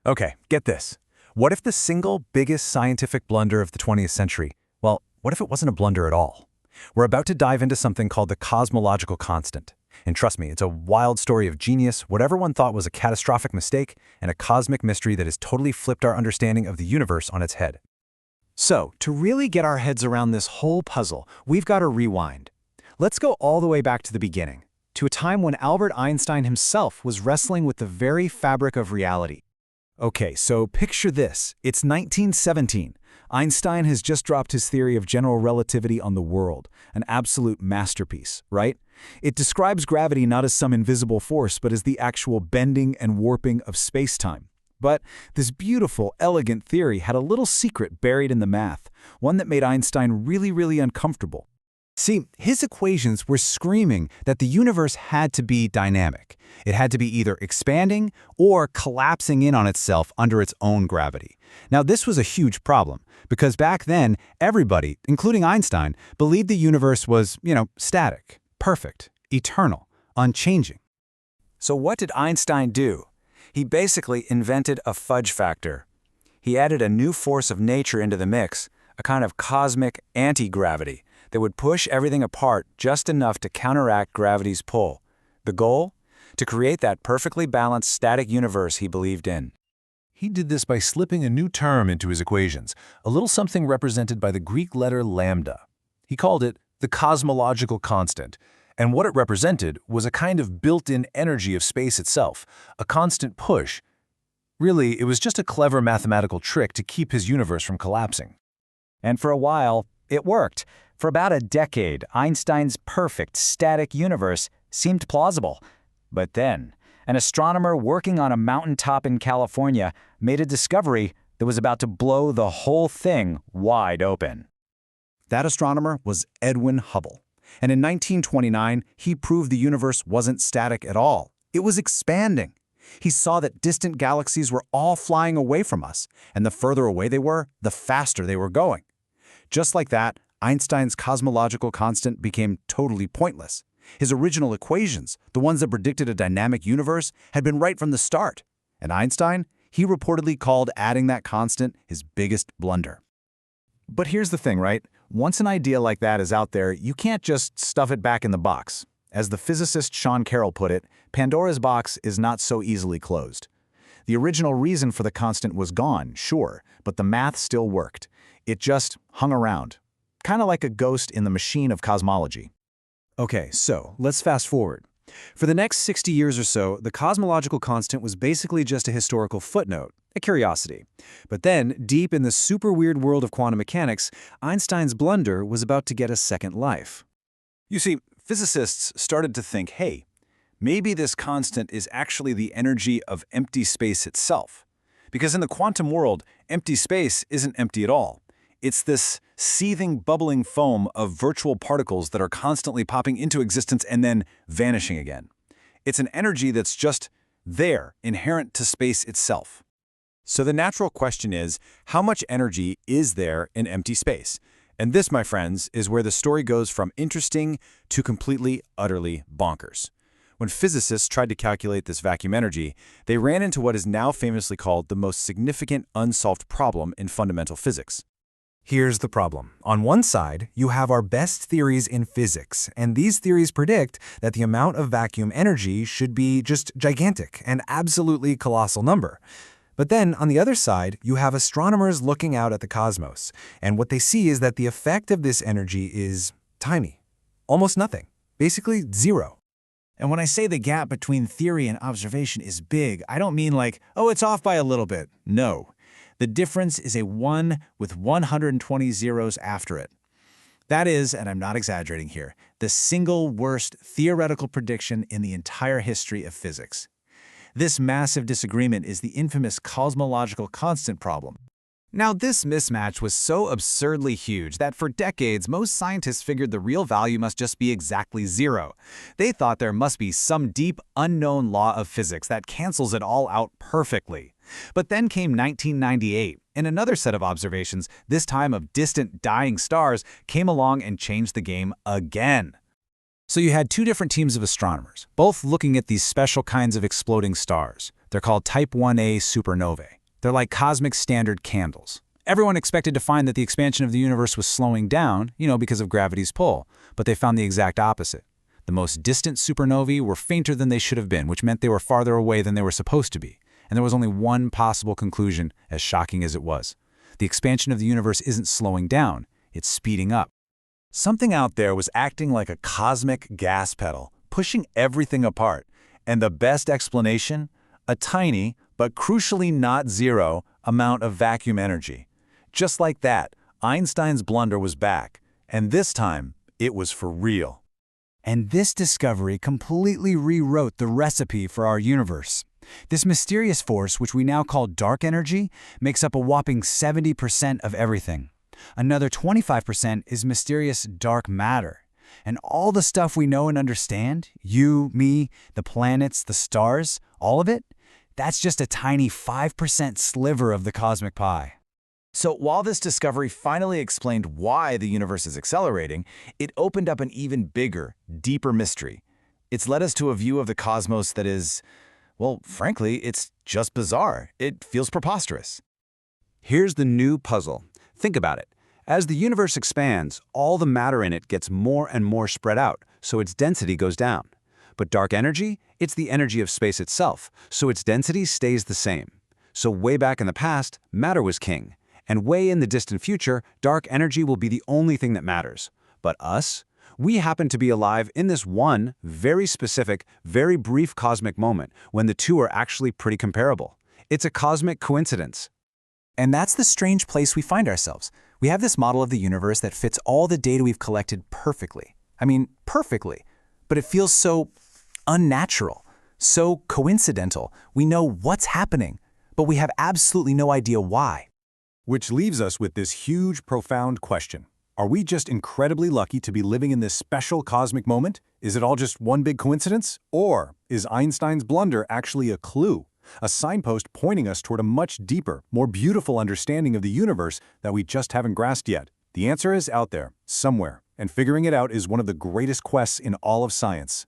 Okay, get this. What if the single biggest scientific blunder of the 20th century, well, what if it wasn't a blunder at all? We're about to dive into something called the cosmological constant. And trust me, it's a wild story of genius, what everyone thought was a catastrophic mistake, and a cosmic mystery that has totally flipped our understanding of the universe on its head. So, to really get our heads around this whole puzzle, we've got to rewind. Let's go all the way back to the beginning, to a time when Albert Einstein himself was wrestling with the very fabric of reality. Okay, so picture this. It's 1917. Einstein has just dropped his theory of general relativity on the world, an absolute masterpiece, right? It describes gravity not as some invisible force, but as the actual bending and warping of space-time. But this beautiful, elegant theory had a little secret buried in the math, one that made Einstein really uncomfortable. See, his equations were screaming that the universe had to be dynamic. It had to be either expanding or collapsing in on itself under its own gravity. Now, this was a huge problem, because back then, everybody, including Einstein, believed the universe was, static, perfect, eternal, unchanging. So what did Einstein do? He basically invented a fudge factor. He added a new force of nature into the mix, a kind of cosmic anti-gravity that would push everything apart just enough to counteract gravity's pull. The goal? To create that perfectly balanced static universe he believed in. He did this by slipping a new term into his equations, a little something represented by the Greek letter lambda. He called it the cosmological constant, and what it represented was a kind of built-in energy of space itself, a constant push. Really, it was just a clever mathematical trick to keep his universe from collapsing. And for a while, it worked. For about a decade, Einstein's perfect static universe seemed plausible. But then, an astronomer working on a mountaintop in California made a discovery that was about to blow the whole thing wide open. That astronomer was Edwin Hubble. And in 1929, he proved the universe wasn't static at all. It was expanding. He saw that distant galaxies were all flying away from us, and the further away they were, the faster they were going. Just like that, Einstein's cosmological constant became totally pointless. His original equations, the ones that predicted a dynamic universe, had been right from the start. And Einstein, he reportedly called adding that constant his biggest blunder. But here's the thing, right? Once an idea like that is out there, you can't just stuff it back in the box. As the physicist Sean Carroll put it, Pandora's box is not so easily closed. The original reason for the constant was gone, sure, but the math still worked. It just hung around, kind of like a ghost in the machine of cosmology. Okay, so let's fast forward. For the next 60 years or so, the cosmological constant was basically just a historical footnote, a curiosity. But then, deep in the super weird world of quantum mechanics, Einstein's blunder was about to get a second life. You see, physicists started to think, hey, maybe this constant is actually the energy of empty space itself. Because in the quantum world, empty space isn't empty at all. It's this seething, bubbling foam of virtual particles that are constantly popping into existence and then vanishing again. It's an energy that's just there, inherent to space itself. So the natural question is, how much energy is there in empty space? And this, my friends, is where the story goes from interesting to completely, utterly bonkers. When physicists tried to calculate this vacuum energy, they ran into what is now famously called the most significant unsolved problem in fundamental physics. Here's the problem. On one side, you have our best theories in physics, and these theories predict that the amount of vacuum energy should be just gigantic, an absolutely colossal number. But then, on the other side, you have astronomers looking out at the cosmos, and what they see is that the effect of this energy is tiny, almost nothing, basically zero. And when I say the gap between theory and observation is big, I don't mean like, oh, it's off by a little bit. No. The difference is a 1 with 120 zeros after it. That is, and I'm not exaggerating here, the single worst theoretical prediction in the entire history of physics. This massive disagreement is the infamous cosmological constant problem. Now, this mismatch was so absurdly huge that for decades, most scientists figured the real value must just be exactly zero. They thought there must be some deep, unknown law of physics that cancels it all out perfectly. But then came 1998, and another set of observations, this time of distant, dying stars, came along and changed the game again. So you had two different teams of astronomers, both looking at these special kinds of exploding stars. They're called Type 1a supernovae. They're like cosmic standard candles. Everyone expected to find that the expansion of the universe was slowing down, because of gravity's pull, but they found the exact opposite. The most distant supernovae were fainter than they should have been, which meant they were farther away than they were supposed to be. And there was only one possible conclusion, as shocking as it was. The expansion of the universe isn't slowing down, it's speeding up. Something out there was acting like a cosmic gas pedal, pushing everything apart. And the best explanation? A tiny, but crucially not zero, amount of vacuum energy. Just like that, Einstein's blunder was back. And this time, it was for real. And this discovery completely rewrote the recipe for our universe. This mysterious force, which we now call dark energy, makes up a whopping 70% of everything. Another 25% is mysterious dark matter. And all the stuff we know and understand, you, me, the planets, the stars, all of it, that's just a tiny 5% sliver of the cosmic pie. So while this discovery finally explained why the universe is accelerating, it opened up an even bigger, deeper mystery. It's led us to a view of the cosmos that is, well, frankly, it's just bizarre. It feels preposterous. Here's the new puzzle. Think about it. As the universe expands, all the matter in it gets more and more spread out, so its density goes down. But dark energy, it's the energy of space itself, so its density stays the same. So way back in the past, matter was king. And way in the distant future, dark energy will be the only thing that matters. But us? We happen to be alive in this one, very specific, very brief cosmic moment when the two are actually pretty comparable. It's a cosmic coincidence. And that's the strange place we find ourselves. We have this model of the universe that fits all the data we've collected perfectly. I mean, perfectly. But it feels so unnatural, so coincidental. We know what's happening, but we have absolutely no idea why. Which leaves us with this huge, profound question. Are we just incredibly lucky to be living in this special cosmic moment? Is it all just one big coincidence? Or is Einstein's blunder actually a clue? A signpost pointing us toward a much deeper, more beautiful understanding of the universe that we just haven't grasped yet? The answer is out there, somewhere, and figuring it out is one of the greatest quests in all of science.